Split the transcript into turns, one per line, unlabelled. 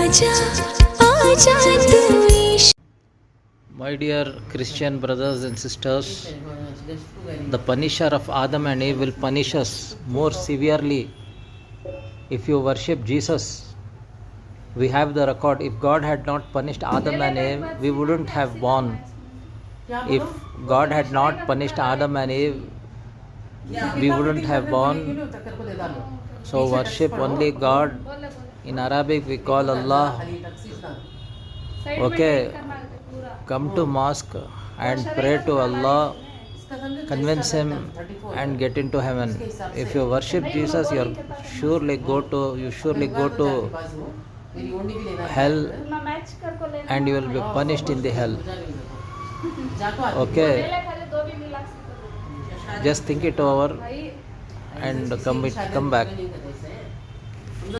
आजा आजा तू ईश
My dear Christian brothers and sisters, the punisher of Adam and Eve will punish us more severely if you worship Jesus. We have the record. If God had not punished Adam and Eve, we wouldn't have born. If God had not punished Adam and Eve, we wouldn't have born. So worship only God. In Arabic we call Allah. Okay, come to mosque and pray to Allah, convince him and get into heaven. If you worship Jesus, you surely go to hell and you will be punished in the hell. Okay, just think it over and come back.